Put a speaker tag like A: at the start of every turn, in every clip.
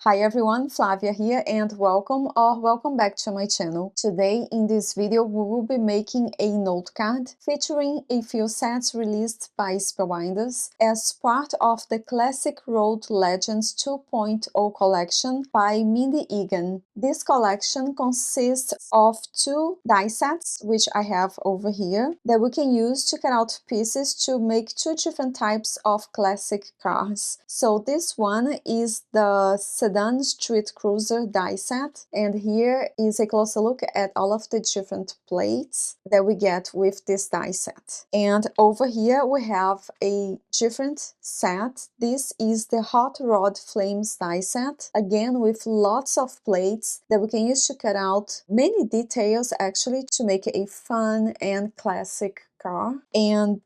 A: Hi everyone, Flavia here and welcome back to my channel. Today in this video we will be making a note card featuring a few sets released by Spellbinders as part of the Classic Road Legends 2.0 collection by Mindy Egan. This collection consists of two die sets, which I have over here, that we can use to cut out pieces to make two different types of classic cars. So this one is the Sedan Street Cruiser die set, and here is a closer look at all of the different plates that we get with this die set. And over here we have a different set. This is the Hot Rod Flames die set, again with lots of plates that we can use to cut out many details actually to make a fun and classic car. And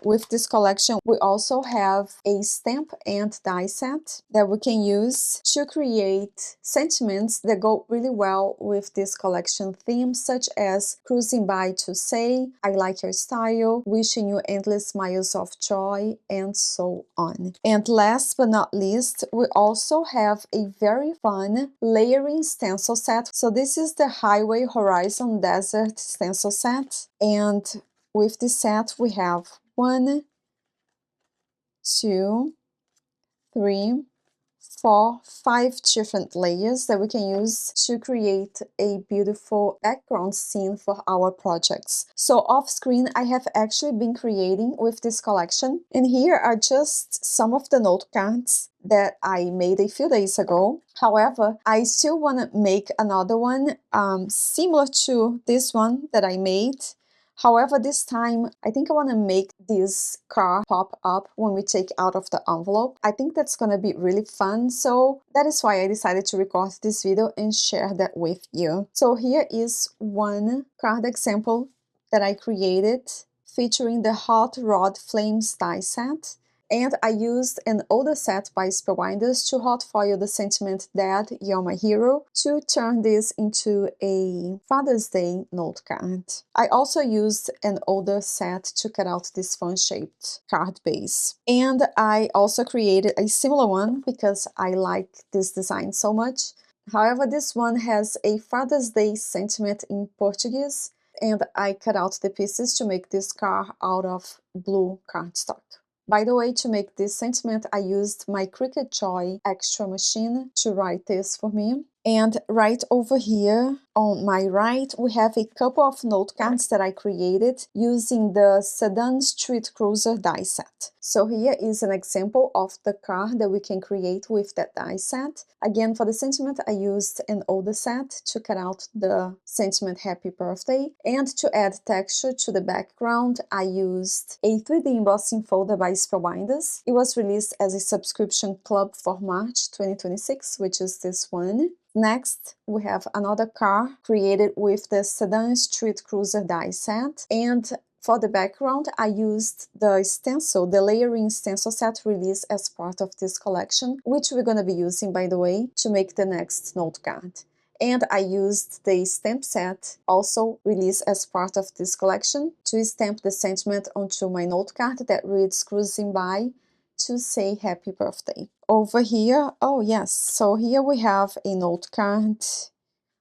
A: with this collection we also have a stamp and die set that we can use to create sentiments that go really well with this collection theme, such as cruising by to say, I like your style, wishing you endless smiles of joy, and so on. And last but not least, we also have a very fun layering stencil set. So this is the Highway Horizon Desert stencil set, and with this set we have 1, 2, 3, 4, 5 different layers that we can use to create a beautiful background scene for our projects. So off screen I have actually been creating with this collection, and here are just some of the note cards that I made a few days ago. However, I still want to make another one similar to this one that I made. However, this time, I think I want to make this car pop up when we take out of the envelope. I think that's going to be really fun, so that is why I decided to record this video and share that with you. So here is one card example that I created featuring the Hot Rod Flames die set. And I used an older set by Spellbinders to hot foil the sentiment Dad, You're My Hero to turn this into a Father's Day note card. I also used an older set to cut out this fun-shaped card base. And I also created a similar one because I like this design so much. However, this one has a Father's Day sentiment in Portuguese, and I cut out the pieces to make this car out of blue cardstock. By the way, to make this sentiment, I used my Cricut Joy extra machine to write this for me. And right over here on my right, we have a couple of note cards that I created using the Sedan Street Cruiser die set. So here is an example of the car that we can create with that die set. Again, for the sentiment, I used an older set to cut out the sentiment Happy Birthday. And to add texture to the background, I used a 3D embossing folder by Spellbinders. It was released as a subscription club for March 2026, which is this one. Next, we have another car created with the Sedan Street Cruiser die set, and for the background I used the stencil, the layering stencil set released as part of this collection, which we're going to be using, by the way, to make the next note card. And I used the stamp set, also released as part of this collection, to stamp the sentiment onto my note card that reads Cruising By to say Happy Birthday. Over here, oh yes, so here we have a note card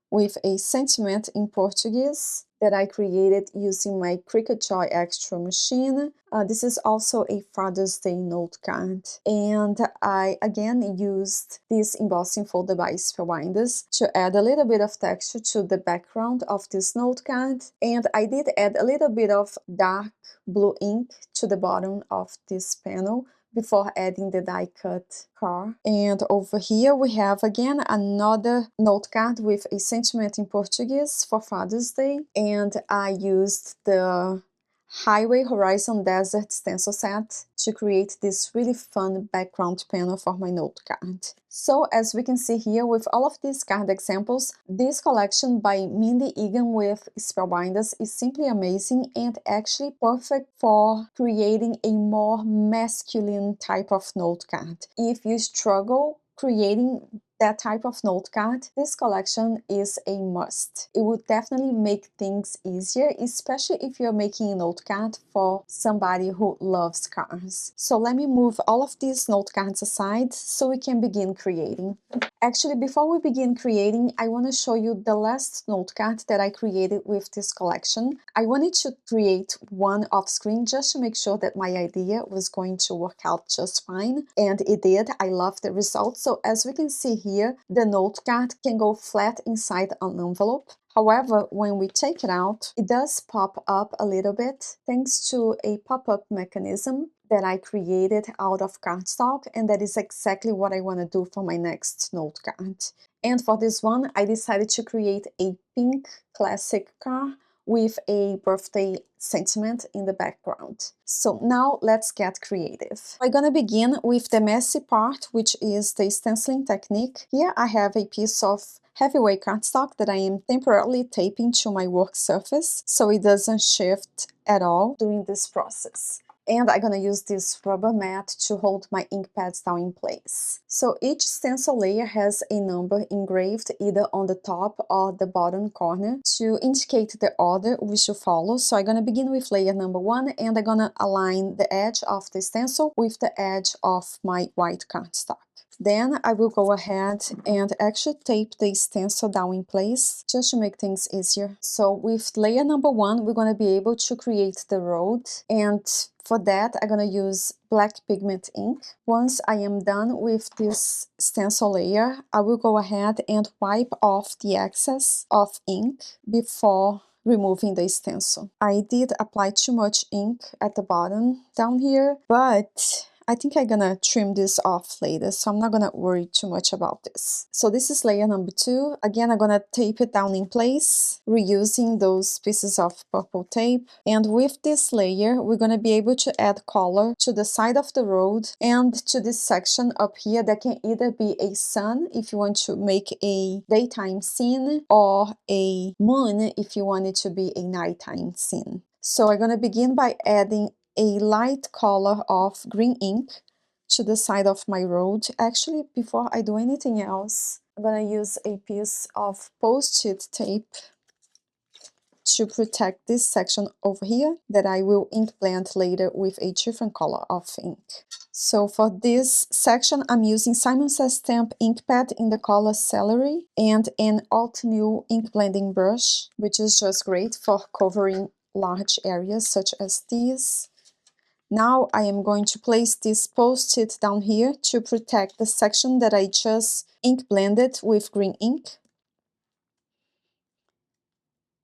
A: with a sentiment in Portuguese that I created using my Cricut Joy extra machine. This is also a Father's Day note card. And I again used this embossing folder by Spellbinders to add a little bit of texture to the background of this note card. And I did add a little bit of dark blue ink to the bottom of this panel before adding the die cut car. And over here we have again another note card with a sentiment in Portuguese for Father's Day, and I used the Highway Horizon Desert stencil set to create this really fun background panel for my note card. So as we can see here with all of these card examples, this collection by Mindy Egan with Spellbinders is simply amazing and actually perfect for creating a more masculine type of note card. If you struggle creating that type of note card, this collection is a must. It would definitely make things easier, especially if you're making a note card for somebody who loves cars. So let me move all of these note cards aside so we can begin creating. Actually, before we begin creating, I want to show you the last note card that I created with this collection. I wanted to create one off screen just to make sure that my idea was going to work out just fine, and it did. I love the result. So as we can see here, the note card can go flat inside an envelope. However, when we take it out, it does pop up a little bit thanks to a pop-up mechanism that I created out of cardstock, and that is exactly what I want to do for my next note card. And for this one, I decided to create a pink classic car with a birthday sentiment in the background. So now let's get creative. I'm gonna begin with the messy part, which is the stenciling technique. Here I have a piece of heavyweight cardstock that I am temporarily taping to my work surface so it doesn't shift at all during this process. And I'm gonna use this rubber mat to hold my ink pads down in place. So each stencil layer has a number engraved either on the top or the bottom corner to indicate the order we should follow. So I'm gonna begin with layer number 1, and I'm gonna align the edge of the stencil with the edge of my white cardstock. Then I will go ahead and actually tape the stencil down in place just to make things easier. So with layer number 1, we're going to be able to create the road, and for that I'm going to use black pigment ink. Once I am done with this stencil layer, I will go ahead and wipe off the excess of ink before removing the stencil. I did apply too much ink at the bottom down here, but I think I'm gonna trim this off later, so I'm not gonna worry too much about this. So this is layer number 2. Again, I'm gonna tape it down in place, reusing those pieces of purple tape. And with this layer, we're gonna be able to add color to the side of the road and to this section up here that can either be a sun if you want to make a daytime scene, or a moon if you want it to be a nighttime scene. So I'm gonna begin by adding a light color of green ink to the side of my road. Actually, before I do anything else, I'm gonna use a piece of Post-it tape to protect this section over here that I will ink blend later with a different color of ink. So for this section, I'm using Simon Says Stamp ink pad in the color Celery and an alt new ink blending brush, which is just great for covering large areas such as these. Now I am going to place this Post-it down here to protect the section that I just ink blended with green ink.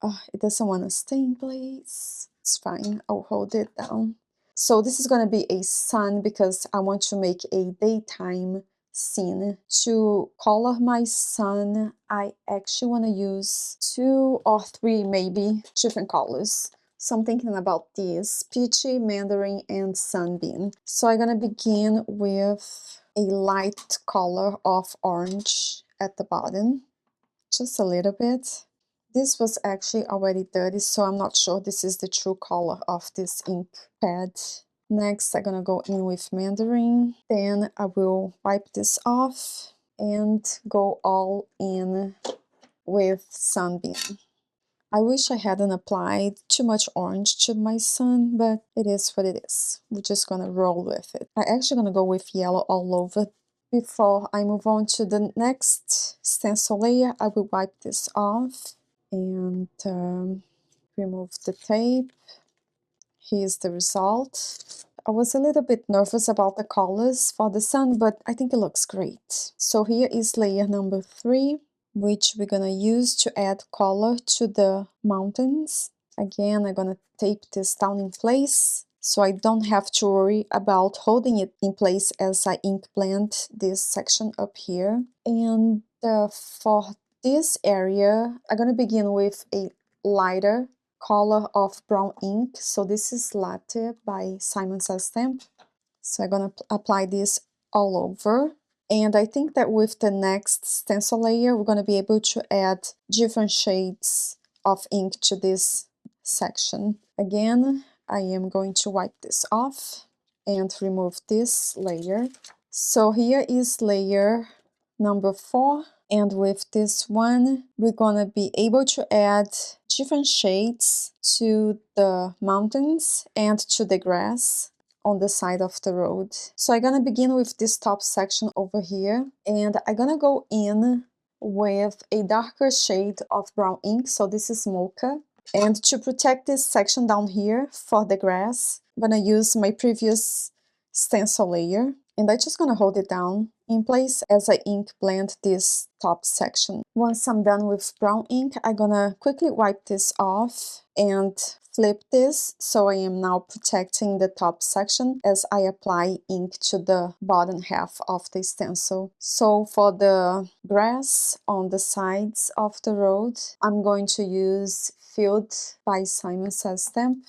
A: Oh, it doesn't want to stay in place. It's fine, I'll hold it down. So this is going to be a sun because I want to make a daytime scene. To color my sun, I actually want to use 2 or 3 maybe different colors. So I'm thinking about these: peachy, mandarin, and sunbeam. So I'm gonna begin with a light color of orange at the bottom, just a little bit. This was actually already dirty, so I'm not sure this is the true color of this ink pad. Next, I'm gonna go in with mandarin. Then I will wipe this off and go all in with sunbeam. I wish I hadn't applied too much orange to my sun, but it is what it is. We're just gonna roll with it. I'm actually gonna go with yellow all over. Before I move on to the next stencil layer, I will wipe this off and remove the tape. Here's the result. I was a little bit nervous about the colors for the sun, but I think it looks great. So here is layer number 3, which we're gonna use to add color to the mountains. Again, I'm gonna tape this down in place so I don't have to worry about holding it in place as I ink blend this section up here. And for this area, I'm gonna begin with a lighter color of brown ink. So this is Latte by Simon Says Stamp. So I'm gonna apply this all over. And I think that with the next stencil layer, we're gonna be able to add different shades of ink to this section. Again, I am going to wipe this off and remove this layer. So here is layer number 4, and with this one we're gonna be able to add different shades to the mountains and to the grass on the side of the road. So I'm gonna begin with this top section over here, and I'm gonna go in with a darker shade of brown ink, so this is mocha. And to protect this section down here for the grass, I'm gonna use my previous stencil layer, and I'm just gonna hold it down in place as I ink blend this top section. Once I'm done with brown ink, I'm gonna quickly wipe this off and flip this, so I am now protecting the top section as I apply ink to the bottom half of the stencil. So for the grass on the sides of the road, I'm going to use Field by Simon Says Stamp.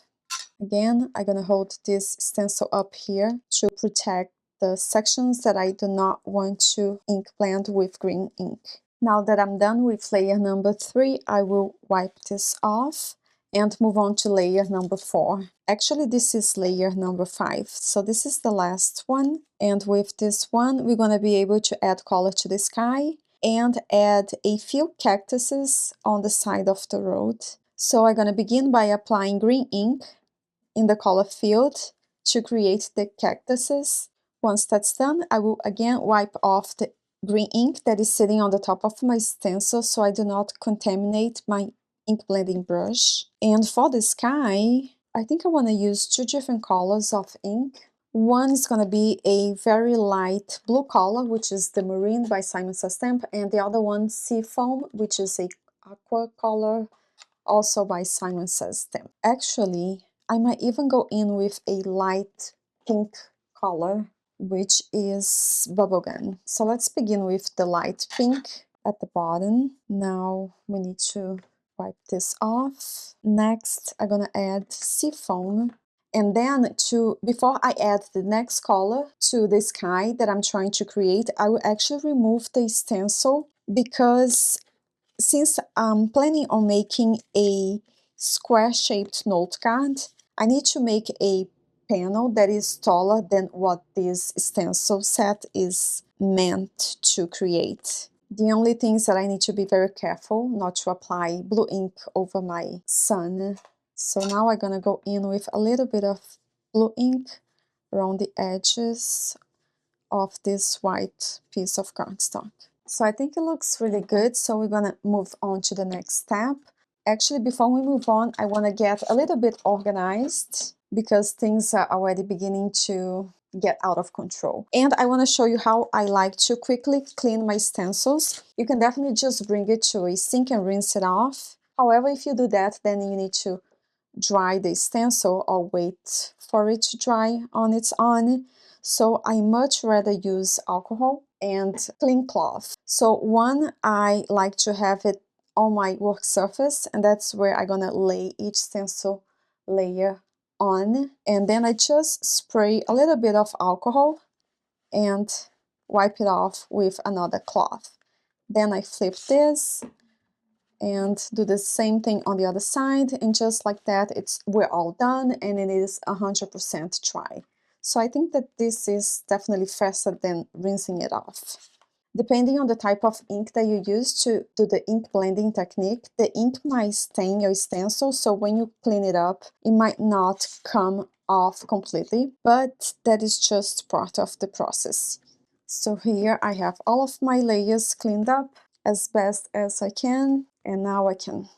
A: Again, I'm gonna hold this stencil up here to protect the sections that I do not want to ink blend with green ink. Now that I'm done with layer number 3, I will wipe this off and move on to layer number 4. Actually, this is layer number 5, so this is the last one. And with this one, we're gonna be able to add color to the sky and add a few cactuses on the side of the road. So I'm gonna begin by applying green ink in the color field to create the cactuses. Once that's done, I will again wipe off the green ink that is sitting on the top of my stencil so I do not contaminate my ink blending brush. And for the sky, I think I want to use 2 different colors of ink. One is going to be a very light blue color, which is the Marine by Simon Says Stamp, and the other one, Seafoam, which is a aqua color, also by Simon Says Stamp. Actually, I might even go in with a light pink color, which is Bubblegum. So let's begin with the light pink at the bottom. Now we need to wipe this off. Next, I'm gonna add Seafoam. And then before I add the next color to the sky that I'm trying to create, I will actually remove the stencil because since I'm planning on making a square-shaped note card, I need to make a panel that is taller than what this stencil set is meant to create. The only things that I need to be very careful not to apply blue ink over my sun. So now I'm gonna go in with a little bit of blue ink around the edges of this white piece of cardstock. So I think it looks really good, so we're gonna move on to the next step. Actually, before we move on, I wanna get a little bit organized because things are already beginning to get out of control. And I wanna show you how I like to quickly clean my stencils. You can definitely just bring it to a sink and rinse it off. However, if you do that, then you need to dry the stencil or wait for it to dry on its own. So I much rather use alcohol and clean cloth. So one, I like to have it on my work surface, and that's where I'm gonna lay each stencil layer on. And then I just spray a little bit of alcohol and wipe it off with another cloth. Then I flip this and do the same thing on the other side, and just like that, we're all done and it is 100% dry. So I think that this is definitely faster than rinsing it off. Depending on the type of ink that you use to do the ink blending technique, the ink might stain your stencil, so when you clean it up, it might not come off completely, but that is just part of the process. So here I have all of my layers cleaned up as best as I can, and now I can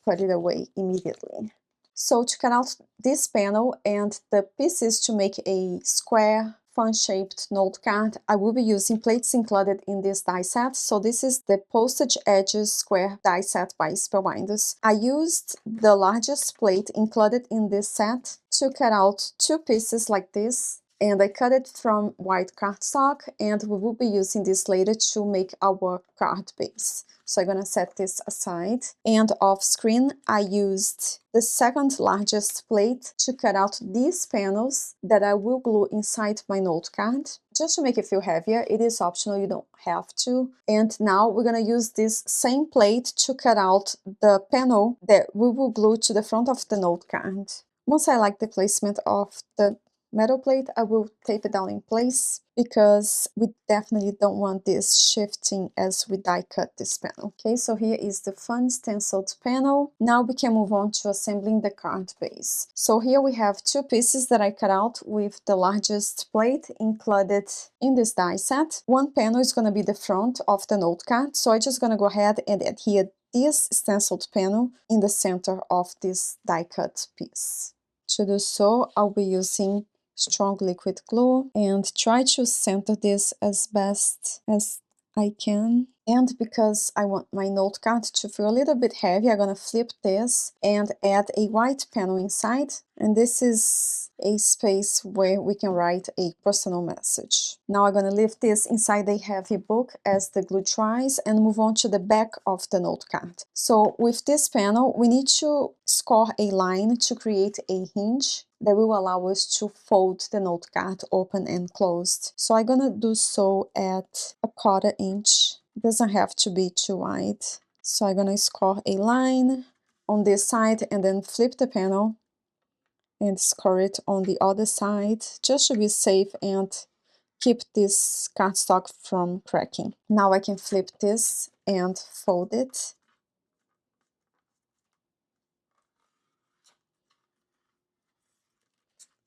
A: put it away immediately. So to cut out this panel and the pieces to make a square fun-shaped note card, I will be using plates included in this die set. So this is the Postage Edges Square die set by Spellbinders. I used the largest plate included in this set to cut out 2 pieces like this, and I cut it from white cardstock, and we will be using this later to make our card base. So I'm gonna set this aside. And off screen, I used the second largest plate to cut out these panels that I will glue inside my note card, just to make it feel heavier. It is optional, you don't have to. And now we're gonna use this same plate to cut out the panel that we will glue to the front of the note card. Once I like the placement of the metal plate, I will tape it down in place because we definitely don't want this shifting as we die cut this panel. Okay, so here is the Fern stenciled panel. Now we can move on to assembling the card base. So here we have two pieces that I cut out with the largest plate included in this die set. One panel is going to be the front of the note card, so I'm just going to go ahead and adhere this stenciled panel in the center of this die cut piece. To do so, I'll be using strong liquid glue and try to center this as best as I can. And because I want my note card to feel a little bit heavy, I'm gonna flip this and add a white panel inside. And this is a space where we can write a personal message. Now I'm gonna leave this inside a heavy book as the glue dries and move on to the back of the note card. So with this panel, we need to score a line to create a hinge that will allow us to fold the note card open and closed. So I'm gonna do so at 1/4 inch. It doesn't have to be too wide. So I'm gonna score a line on this side and then flip the panel and score it on the other side, just to be safe and keep this cardstock from cracking. Now I can flip this and fold it.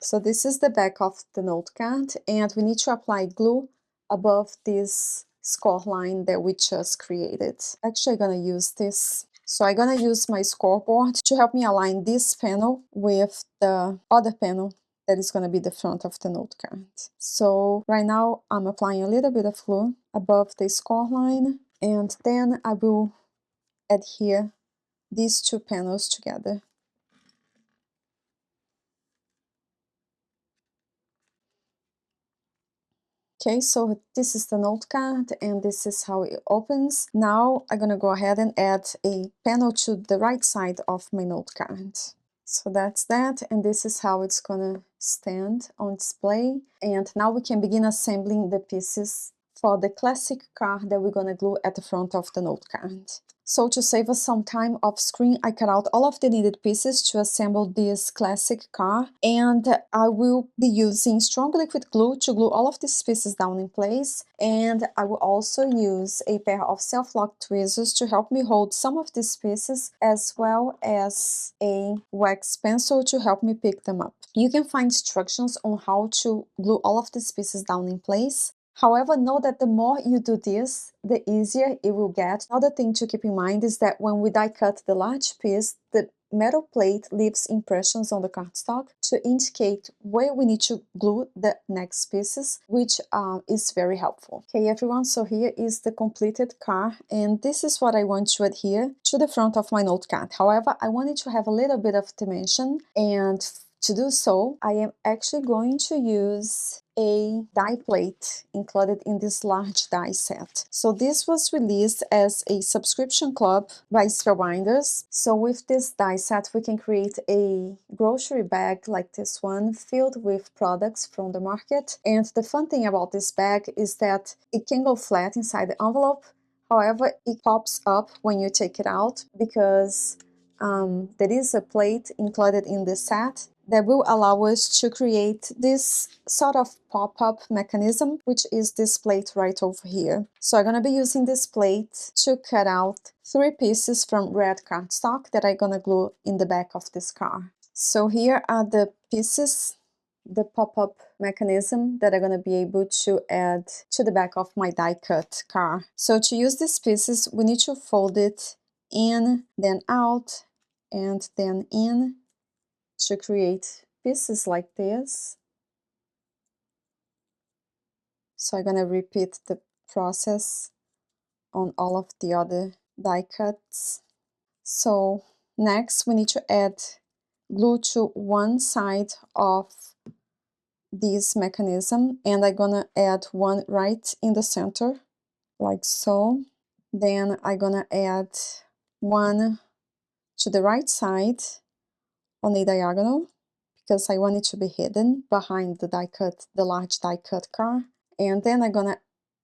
A: So this is the back of the note card, and we need to apply glue above this score line that we just created. Actually, I'm gonna use this. So I'm gonna use my scoreboard to help me align this panel with the other panel that is gonna be the front of the note card. So right now I'm applying a little bit of glue above the score line, and then I will adhere these two panels together. Okay, so this is the note card and this is how it opens. Now I'm gonna go ahead and add a panel to the right side of my note card. So that's that, and this is how it's gonna stand on display. And now we can begin assembling the pieces for the classic card that we're gonna glue at the front of the note card. So to save us some time off screen, I cut out all of the needed pieces to assemble this classic car, and I will be using strong liquid glue to glue all of these pieces down in place, and I will also use a pair of self-lock tweezers to help me hold some of these pieces, as well as a wax pencil to help me pick them up. You can find instructions on how to glue all of these pieces down in place. However, know that the more you do this, the easier it will get. Another thing to keep in mind is that when we die cut the large piece, the metal plate leaves impressions on the cardstock to indicate where we need to glue the next pieces, which is very helpful. Okay, everyone, so here is the completed card, and this is what I want to adhere to the front of my note card. However, I wanted to have a little bit of dimension, and to do so, I am actually going to use a die plate included in this large die set. So this was released as a subscription club by Spellbinders. So with this die set, we can create a grocery bag like this one, filled with products from the market. And the fun thing about this bag is that it can go flat inside the envelope. However, it pops up when you take it out because there is a plate included in the set that will allow us to create this sort of pop-up mechanism, which is this plate right over here. So I'm going to be using this plate to cut out 3 pieces from red cardstock that I'm going to glue in the back of this car. So here are the pieces, the pop-up mechanism that I'm going to be able to add to the back of my die cut car. So to use these pieces, we need to fold it in, then out, and then in, to create pieces like this. So I'm going to repeat the process on all of the other die cuts. So next we need to add glue to one side of this mechanism, and I'm going to add one right in the center, like so. Then I'm going to add one to the right side on a diagonal, because I want it to be hidden behind the die cut, the large die cut car. And then I'm gonna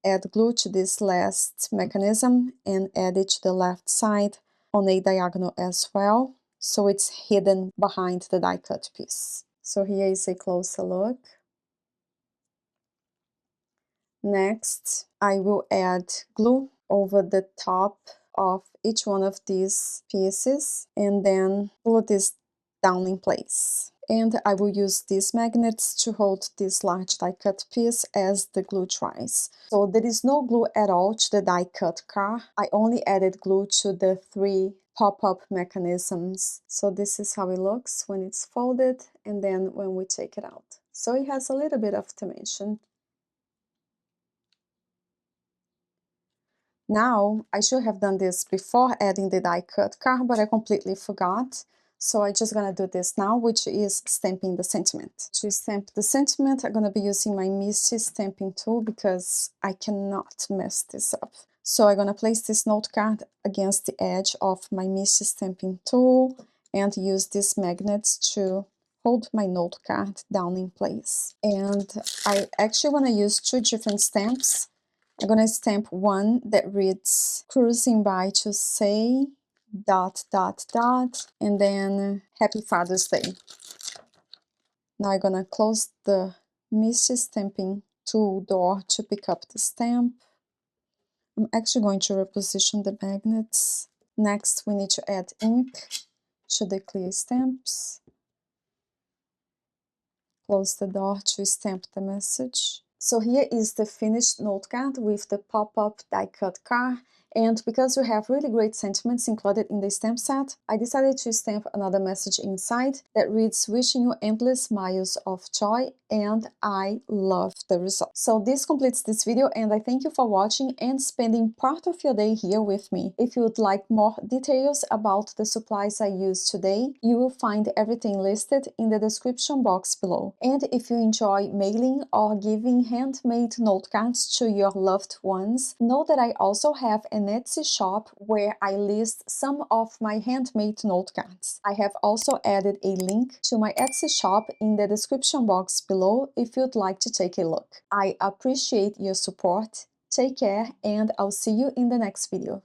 A: add glue to this last mechanism and add it to the left side on a diagonal as well, so it's hidden behind the die cut piece. So here is a closer look. Next, I will add glue over the top of each one of these pieces and then glue this down in place. And I will use these magnets to hold this large die cut piece as the glue dries. So there is no glue at all to the die cut car. I only added glue to the 3 pop-up mechanisms. So this is how it looks when it's folded and then when we take it out. So it has a little bit of dimension. Now, I should have done this before adding the die cut card, but I completely forgot. So I'm just gonna do this now, which is stamping the sentiment. To stamp the sentiment, I'm gonna be using my Misty stamping tool because I cannot mess this up. So I'm gonna place this note card against the edge of my Misty stamping tool and use these magnets to hold my note card down in place. And I actually wanna use 2 different stamps. I'm gonna stamp one that reads Cruisin by to say ... and then Happy Father's Day. Now I'm gonna close the Misty stamping tool door to pick up the stamp. I'm actually going to reposition the magnets. Next, we need to add ink to the clear stamps. Close the door to stamp the message. So here is the finished note card with the pop-up die cut card. And because we have really great sentiments included in the stamp set, I decided to stamp another message inside that reads, wishing you endless miles of joy, and I love the result. So this completes this video, and I thank you for watching and spending part of your day here with me. If you would like more details about the supplies I used today, you will find everything listed in the description box below. And if you enjoy mailing or giving handmade note cards to your loved ones, know that I also have an Etsy shop where I list some of my handmade note cards. I have also added a link to my Etsy shop in the description box below if you'd like to take a look. I appreciate your support. Take care, and I'll see you in the next video.